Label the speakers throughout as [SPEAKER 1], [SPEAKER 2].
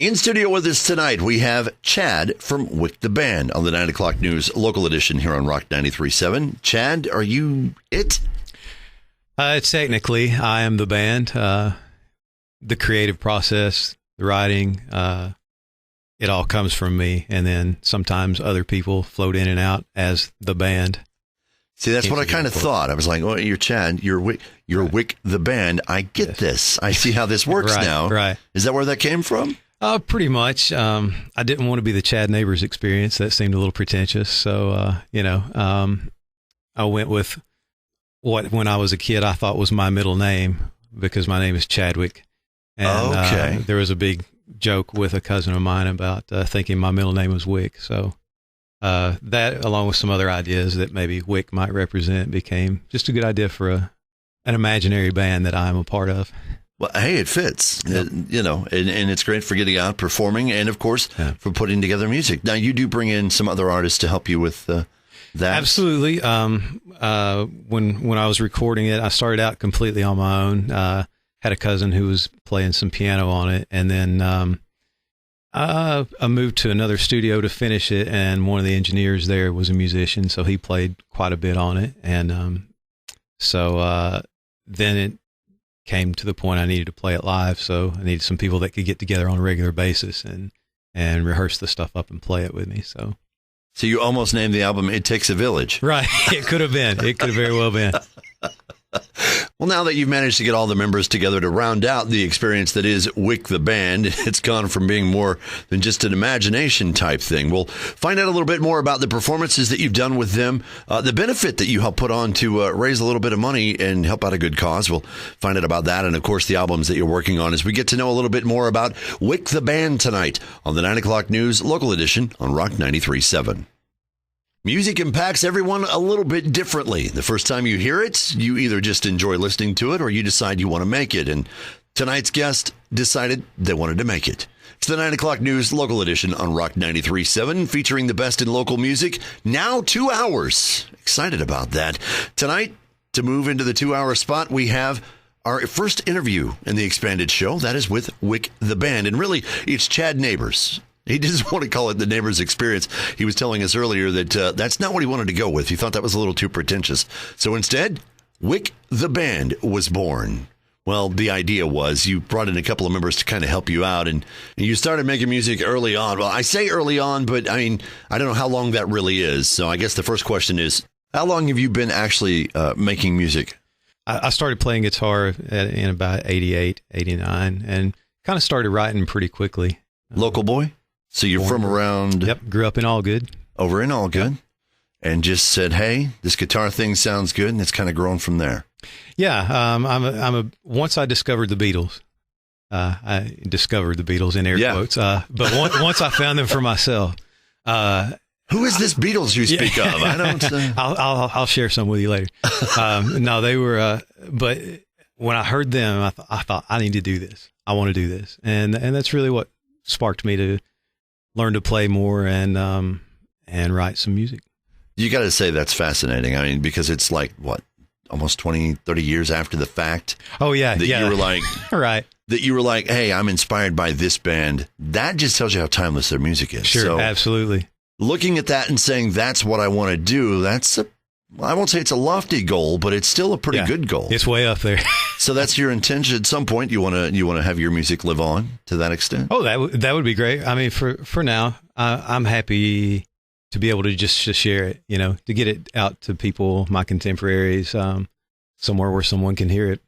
[SPEAKER 1] In studio with us tonight, we have Chad from WiCK the Band on the 9 o'clock news local edition here on Rock 93.7. Chad, are you it?
[SPEAKER 2] Technically, I am the band. The creative process, the writing, it all comes from me. And then sometimes other people float in and out as the band.
[SPEAKER 1] See, that's what I kind of thought. I was like, well, you're Chad, you're WiCK the Band. I get this. I see how this works now.
[SPEAKER 2] Right.
[SPEAKER 1] Is that where that came from?
[SPEAKER 2] Pretty much. I didn't want to be the Chad Neighbors Experience. That seemed a little pretentious. So, I went with what, when I was a kid, I thought was my middle name because my name is Chadwick. And there was a big joke with a cousin of mine about thinking my middle name was WiCK. So that, along with some other ideas that maybe WiCK might represent, became just a good idea for an imaginary band that I'm a part of.
[SPEAKER 1] Well, hey, it fits,
[SPEAKER 2] Yep.
[SPEAKER 1] And it's great for getting out, performing, and, of course, for putting together music. Now, you do bring in some other artists to help you with that.
[SPEAKER 2] Absolutely. When I was recording it, I started out completely on my own. Had a cousin who was playing some piano on it, and then I moved to another studio to finish it, and one of the engineers there was a musician, so he played quite a bit on it. And so then it came to the point I needed to play it live, so I needed some people that could get together on a regular basis and rehearse the stuff up and play it with me. So
[SPEAKER 1] you almost named the album "It Takes a Village."
[SPEAKER 2] Right. It could have been. It could have very well been.
[SPEAKER 1] Well, now that you've managed to get all the members together to round out the experience that is WiCK the Band, it's gone from being more than just an imagination type thing. We'll find out a little bit more about the performances that you've done with them, the benefit that you help put on to raise a little bit of money and help out a good cause. We'll find out about that and, of course, the albums that you're working on as we get to know a little bit more about WiCK the Band tonight on the 9 o'clock news local edition on Rock 93.7. Music impacts everyone a little bit differently. The first time you hear it, you either just enjoy listening to it or you decide you want to make it. And tonight's guest decided they wanted to make it. It's the 9 o'clock news local edition on Rock 93.7, featuring the best in local music. Now 2 hours. Excited about that. Tonight, to move into the 2-hour spot, we have our first interview in the expanded show. That is with WiCK the Band. And really, it's Chad Neighbors. He doesn't want to call it the Neighbors Experience. He was telling us earlier that that's not what he wanted to go with. He thought that was a little too pretentious. So instead, WiCK the Band was born. Well, the idea was you brought in a couple of members to kind of help you out, and you started making music early on. Well, I say early on, but I mean, I don't know how long that really is. So I guess the first question is, how long have you been actually making music?
[SPEAKER 2] I started playing guitar in about 88, 89, and kind of started writing pretty quickly.
[SPEAKER 1] Local boy? So you're from around...
[SPEAKER 2] Yep, grew up in Allgood.
[SPEAKER 1] Over in Allgood. Yep. And just said, hey, this guitar thing sounds good, and it's kind of grown from there.
[SPEAKER 2] Yeah, once I discovered the Beatles, I discovered the Beatles in air quotes, but once I found them for myself.
[SPEAKER 1] Who is this Beatles you speak of? I don't...
[SPEAKER 2] I'll share some with you later. No, they were... but when I heard them, I thought, I need to do this. I want to do this. And that's really what sparked me to learn to play more and write some music.
[SPEAKER 1] You got to say that's fascinating. I mean, because it's like, what, almost 20, 30 years after the fact?
[SPEAKER 2] Oh, yeah.
[SPEAKER 1] That you were like,
[SPEAKER 2] right.
[SPEAKER 1] That you were like, hey, I'm inspired by this band. That just tells you how timeless their music is.
[SPEAKER 2] Sure, so, absolutely.
[SPEAKER 1] Looking at that and saying that's what I want to do, I won't say it's a lofty goal, but it's still a pretty good goal.
[SPEAKER 2] It's way up there.
[SPEAKER 1] So that's your intention. At some point, you want to have your music live on to that extent.
[SPEAKER 2] Oh, that would be great. I mean, for now, I'm happy to be able to just share it. To get it out to people, my contemporaries, somewhere where someone can hear it.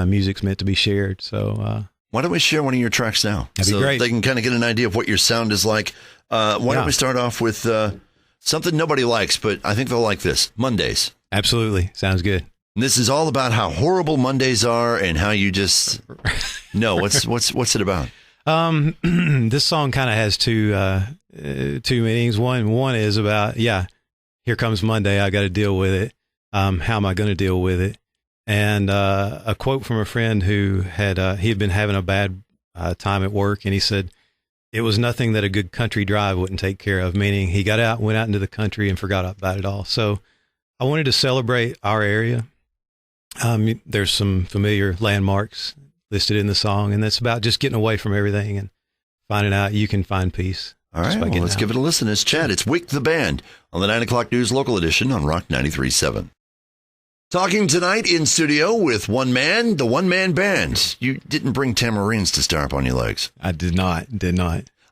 [SPEAKER 2] Music's meant to be shared. So
[SPEAKER 1] why don't we share one of your tracks now?
[SPEAKER 2] That'd be great.
[SPEAKER 1] They can kind of get an idea of what your sound is like. Why don't we start off with something nobody likes, but I think they'll like this. Mondays.
[SPEAKER 2] Absolutely. Sounds good.
[SPEAKER 1] And this is all about how horrible Mondays are and how you just no. What's it about?
[SPEAKER 2] This song kind of has two meanings. One is about, here comes Monday. I got to deal with it. How am I going to deal with it? And a quote from a friend who he had been having a bad time at work, and he said, it was nothing that a good country drive wouldn't take care of, meaning he went out into the country and forgot about it all. So I wanted to celebrate our area. There's some familiar landmarks listed in the song, and that's about just getting away from everything and finding out you can find peace.
[SPEAKER 1] All right, well, let's give it a listen. It's Chad. It's WiCK the Band on the 9 o'clock news local edition on Rock 93.7. Talking tonight in studio with one man, the one-man band. You didn't bring tamarines to star up on your legs.
[SPEAKER 2] I did not.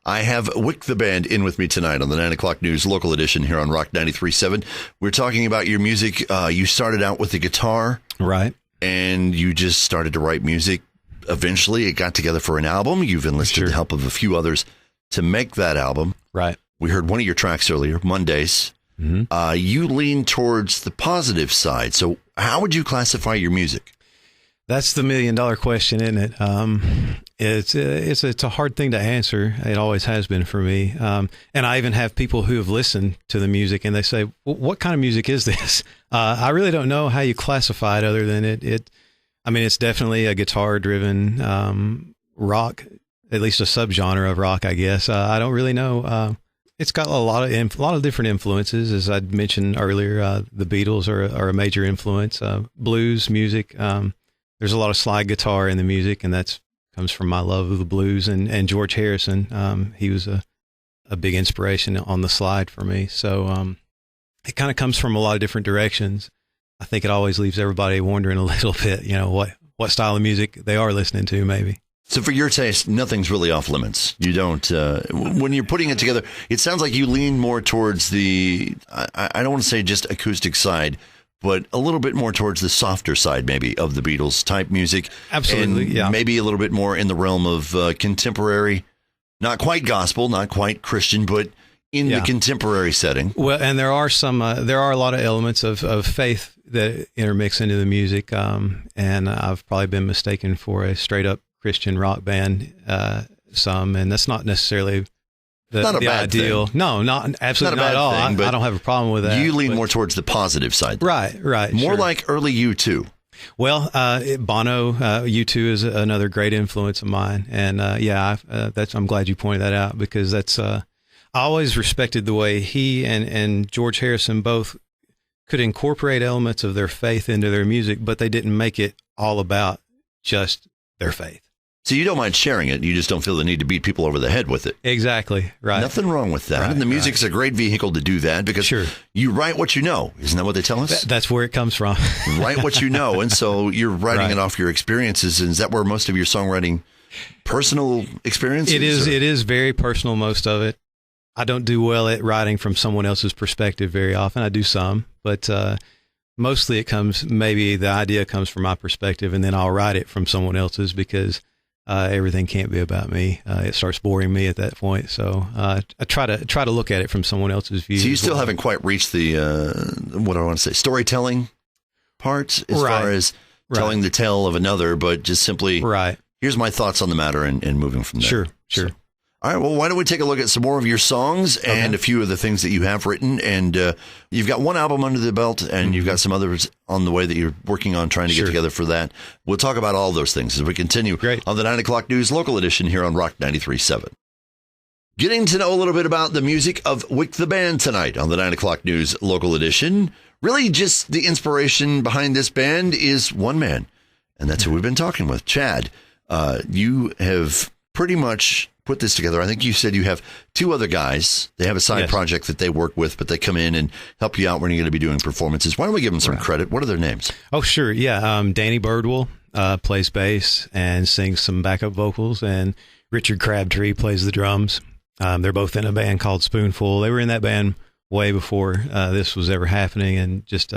[SPEAKER 1] I have WiCK the Band in with me tonight on the 9 o'clock news local edition here on Rock 93.7. We're talking about your music. You started out with the guitar.
[SPEAKER 2] Right.
[SPEAKER 1] And you just started to write music. Eventually, it got together for an album. You've enlisted the help of a few others to make that album.
[SPEAKER 2] Right.
[SPEAKER 1] We heard one of your tracks earlier, Mondays.
[SPEAKER 2] Mm-hmm.
[SPEAKER 1] You lean towards the positive side. So how would you classify your music?
[SPEAKER 2] That's the $1 million question, isn't it? It's a hard thing to answer. It always has been for me. And I even have people who have listened to the music and they say, what kind of music is this? I really don't know how you classify it other than it's definitely a guitar driven, rock, at least a subgenre of rock, I guess. I don't really know. It's got a lot of different influences, as I'd mentioned earlier. The Beatles are a major influence. Blues music. There's a lot of slide guitar in the music, and that comes from my love of the blues. And George Harrison, he was a big inspiration on the slide for me. So it kind of comes from a lot of different directions. I think it always leaves everybody wondering a little bit, what style of music they are listening to, maybe.
[SPEAKER 1] So for your taste, nothing's really off limits. You don't, when you're putting it together, it sounds like you lean more towards I don't want to say just acoustic side, but a little bit more towards the softer side, maybe, of the Beatles type music.
[SPEAKER 2] Absolutely,
[SPEAKER 1] and
[SPEAKER 2] yeah.
[SPEAKER 1] Maybe a little bit more in the realm of contemporary, not quite gospel, not quite Christian, but in the contemporary setting.
[SPEAKER 2] Well, and there are a lot of elements of faith that intermix into the music. And I've probably been mistaken for a straight up Christian rock band, and that's not necessarily the ideal.
[SPEAKER 1] Thing.
[SPEAKER 2] No, absolutely not at all. I don't have a problem with that.
[SPEAKER 1] You lean more towards the positive side.
[SPEAKER 2] Right.
[SPEAKER 1] More like early U2.
[SPEAKER 2] Well, Bono, U2 is another great influence of mine. And I'm glad you pointed that out, because that's, I always respected the way he and George Harrison both could incorporate elements of their faith into their music, but they didn't make it all about just their faith.
[SPEAKER 1] So you don't mind sharing it. You just don't feel the need to beat people over the head with it.
[SPEAKER 2] Exactly. Right.
[SPEAKER 1] Nothing wrong with that.
[SPEAKER 2] Right,
[SPEAKER 1] and the music's a great vehicle to do that, because you write what you know. Isn't that what they tell us?
[SPEAKER 2] That's where it comes from.
[SPEAKER 1] Write what you know. And so you're writing it off your experiences. And is that where most of your songwriting, personal experiences?
[SPEAKER 2] It is very personal, most of it. I don't do well at writing from someone else's perspective very often. I do some, but mostly the idea comes from my perspective, and then I'll write it from someone else's, because everything can't be about me. It starts boring me at that point. So I try to look at it from someone else's view.
[SPEAKER 1] So you still haven't quite reached the what do I want to say, storytelling part, as far as telling the tale of another, but just simply here's my thoughts on the matter and moving from there.
[SPEAKER 2] Sure.
[SPEAKER 1] So, all right, well, why don't we take a look at some more of your songs and a few of the things that you have written. And you've got one album under the belt, and you've got some others on the way that you're working on, trying to get together for that. We'll talk about all those things as we continue on the 9 o'clock news local edition here on Rock 93.7. Getting to know a little bit about the music of WiCK the Band tonight on the 9 o'clock news local edition. Really, just the inspiration behind this band is one man, and that's who we've been talking with, Chad. You have pretty much put this together. I think you said you have two other guys. They have a side project that they work with, but they come in and help you out when you're going to be doing performances. Why don't we give them some credit? What are their names? Oh,
[SPEAKER 2] sure. Yeah. Danny Birdwell plays bass and sings some backup vocals, and Richard Crabtree plays the drums. They're both in a band called Spoonful. They were in that band way before this was ever happening, and just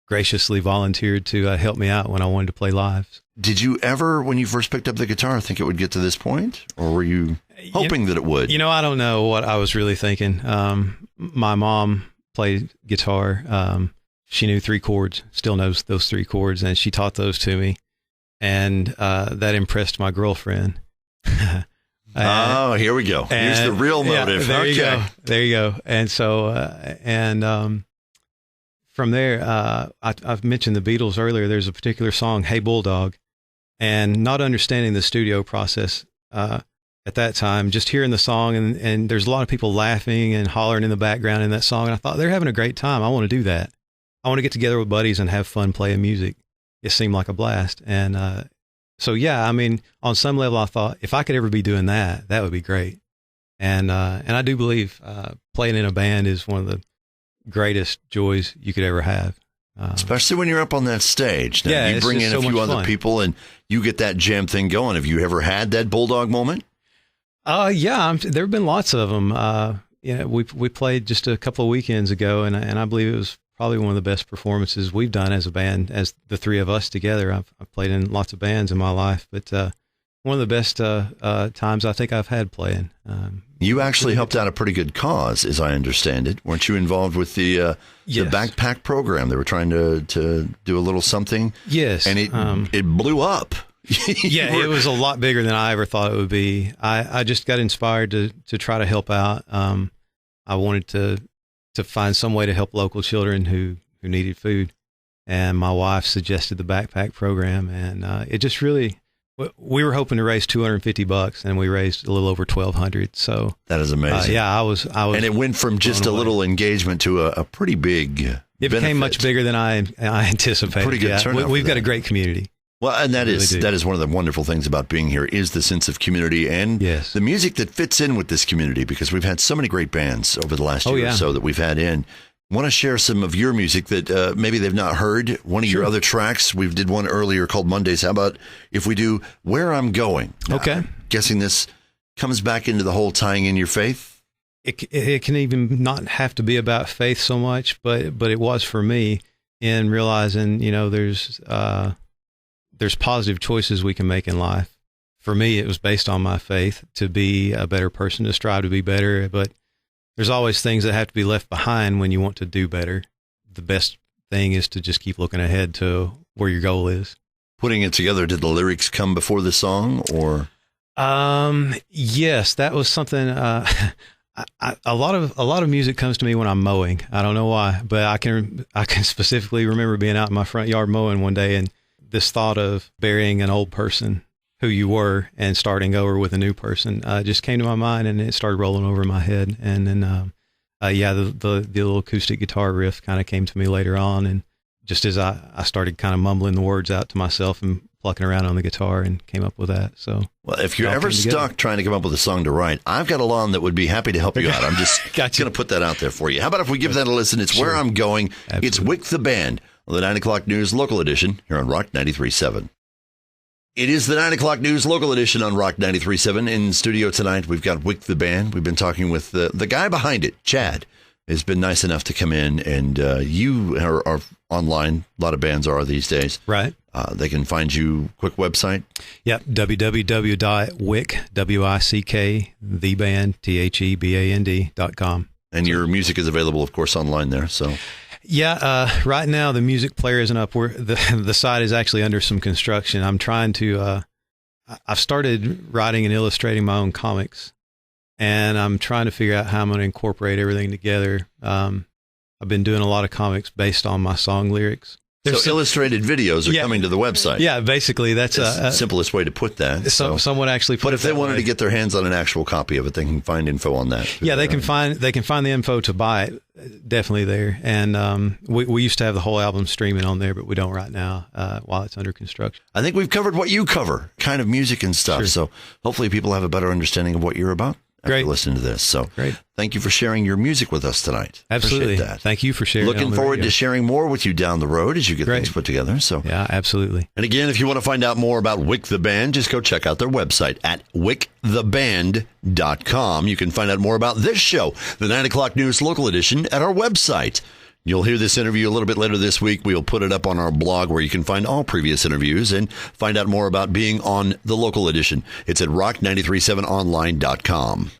[SPEAKER 2] graciously volunteered to help me out when I wanted to play live.
[SPEAKER 1] Did you ever, when you first picked up the guitar, think it would get to this point? Or were you hoping that it would?
[SPEAKER 2] I don't know what I was really thinking. My mom played guitar. She knew 3 chords, still knows those 3 chords, and she taught those to me. And that impressed my girlfriend.
[SPEAKER 1] Oh, here we go. Here's the real motive.
[SPEAKER 2] There you go. There you go. And so, from there, I've mentioned the Beatles earlier. There's a particular song, Hey Bulldog, and not understanding the studio process at that time, just hearing the song, and there's a lot of people laughing and hollering in the background in that song, and I thought, they're having a great time. I want to do that. I want to get together with buddies and have fun playing music. It seemed like a blast, and So yeah, I mean, on some level, I thought if I could ever be doing that, that would be great. And I do believe playing in a band is one of the greatest joys you could ever have.
[SPEAKER 1] Especially when you're up on that stage. Now,
[SPEAKER 2] Yeah,
[SPEAKER 1] you
[SPEAKER 2] it's
[SPEAKER 1] bring
[SPEAKER 2] just
[SPEAKER 1] in a
[SPEAKER 2] so
[SPEAKER 1] few
[SPEAKER 2] much
[SPEAKER 1] other
[SPEAKER 2] fun.
[SPEAKER 1] people and you get that jam thing going. Have you ever had that bulldog moment?
[SPEAKER 2] Yeah, there have been lots of them. We played just a couple of weekends ago, and I believe it was probably one of the best performances we've done as a band, as the three of us together. I've played in lots of bands in my life, but one of the best times I think I've had playing.
[SPEAKER 1] You actually helped out a pretty good cause, as I understand it. Weren't you involved with the
[SPEAKER 2] Yes.
[SPEAKER 1] backpack program? They were trying to do a little something.
[SPEAKER 2] Yes.
[SPEAKER 1] And it blew up.
[SPEAKER 2] Yeah, it was a lot bigger than I ever thought it would be. I just got inspired to try to help out. I wanted to find some way to help local children who needed food. And my wife suggested the backpack program, and it just really, we were hoping to raise $250, and we raised a little over $1,200. So
[SPEAKER 1] that is amazing.
[SPEAKER 2] Yeah, I was,
[SPEAKER 1] and it went from just a little engagement to a pretty big.
[SPEAKER 2] It became much bigger than I anticipated.
[SPEAKER 1] Pretty good turnout.
[SPEAKER 2] We've got a great community.
[SPEAKER 1] Well, and that is one of the wonderful things about being here is the sense of community and the music that fits in with this community, because we've had so many great bands over the last year or so that we've had in. Want to share some of your music that maybe they've not heard? One of your other tracks, we did one earlier called Mondays. How about if we do Where I'm Going?
[SPEAKER 2] Okay.
[SPEAKER 1] I'm guessing this comes back into the whole tying in your faith.
[SPEAKER 2] It can even not have to be about faith so much, but it was for me in realizing, there's positive choices we can make in life. For me, it was based on my faith to be a better person, to strive to be better. But there's always things that have to be left behind when you want to do better. The best thing is to just keep looking ahead to where your goal is.
[SPEAKER 1] Putting it together, did the lyrics come before the song, or?
[SPEAKER 2] Yes, that was something. A lot of music comes to me when I'm mowing. I don't know why, but I can specifically remember being out in my front yard mowing one day, and this thought of burying an old person who you were and starting over with a new person just came to my mind, and it started rolling over my head. And then, the little acoustic guitar riff kind of came to me later on. And just as I started kind of mumbling the words out to myself and plucking around on the guitar, and came up with that. So,
[SPEAKER 1] well, if you're ever stuck trying to come up with a song to write, I've got a lawn that would be happy to help you out. I'm just going to put that out there for you. How about if we give that a listen? It's Where I'm Going. Absolutely. It's WiCK the Band on the 9 o'clock news local edition here on Rock 93.7. It is the 9 o'clock news local edition on Rock 93.7. In studio tonight, we've got WiCK the Band. We've been talking with the guy behind it, Chad, has been nice enough to come in, and you are online. A lot of bands are these days.
[SPEAKER 2] Right.
[SPEAKER 1] They can find you. Quick website.
[SPEAKER 2] Yep. www.wick, W-I-C-K, theband.com.
[SPEAKER 1] And your music is available, of course, online there. So.
[SPEAKER 2] Yeah, right now the music player isn't up. The site is actually under some construction. I'm trying to. I've started writing and illustrating my own comics, and I'm trying to figure out how I'm going to incorporate everything together. I've been doing a lot of comics based on my song lyrics.
[SPEAKER 1] So illustrated videos are coming to the website.
[SPEAKER 2] Yeah, basically that's the
[SPEAKER 1] simplest way to put that.
[SPEAKER 2] Someone actually put
[SPEAKER 1] but
[SPEAKER 2] it
[SPEAKER 1] if they wanted to get their hands on an actual copy of it, they can find info on that.
[SPEAKER 2] Yeah, they can find the info to buy it. Definitely there. And we used to have the whole album streaming on there, but we don't right now while it's under construction.
[SPEAKER 1] I think we've covered what you cover, kind of music and stuff. Sure. So hopefully people have a better understanding of what you're about after listening to this. So thank you for sharing your music with us tonight.
[SPEAKER 2] Absolutely.
[SPEAKER 1] Appreciate that.
[SPEAKER 2] Thank you for sharing.
[SPEAKER 1] Looking forward to sharing more with you down the road as you get things put together. So
[SPEAKER 2] yeah, absolutely.
[SPEAKER 1] And again, if you want to find out more about WiCK the Band, just go check out their website at wicktheband.com. You can find out more about this show, the 9 o'clock news local edition, at our website. You'll hear this interview a little bit later this week. We'll put it up on our blog where you can find all previous interviews and find out more about being on the local edition. It's at rock937online.com.